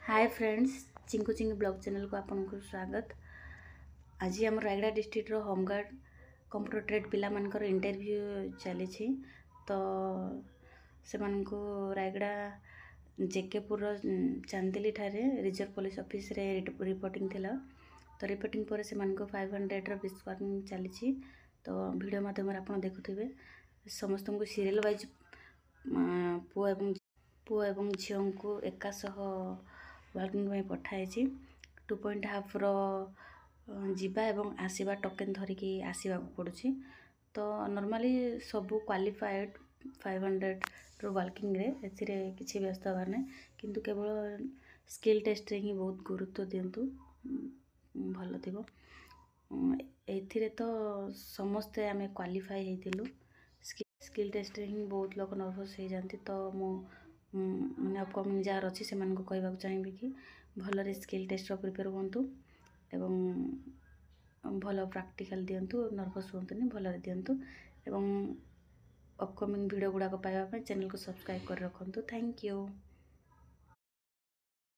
Hi friends, Chinku चिंगी blog channel को आपको स्वागत। आज आम Rayagada district home guard computer trade पिला मानकर इंटरव्यू चली तो से रायगड़ा जेकेपुर चांदिली ठारे रिजर्व पुलिस ऑफिस रे रिपोर्टिंग थिला। तो रिपोर्टिंग पर से 500 विस्फोरण चली। तो वीडियो माध्यम आप देखुवे समस्त को सीरियल वाइज पुओ एवं झील को एकाशह वार्किंग में पठाई 2.5 जीवा एवं आसवा टोकेन धरिकी आसवा पड़ुछि। तो नॉर्मली सबू क्वालिफाइड 500 रो वार्किंग रे एथिरे किछि व्यस्त हबार नै, किंतु केवल स्किल टेस्ट रे ही बहुत गुरुत्व दियंतु भल थिबो। एथिरे तो समस्ते आमे क्वालिफाई हेतिलु। स्किल टेस्ट रे ही बहुत लोग नर्वस हो जाती। तो मु मैंने अपकमिंग जार अच्छी से कहवाक चाहिए कि भल स्किल टेस्ट प्रिपेयर हूँ एवं भल प्रैक्टिकल दिंतु, नर्वस हूँ भल दिंतु एवं अपकमिंग वीडियो गुड़ाक पाइबा चैनल को सब्सक्राइब कर रखु। Thank you.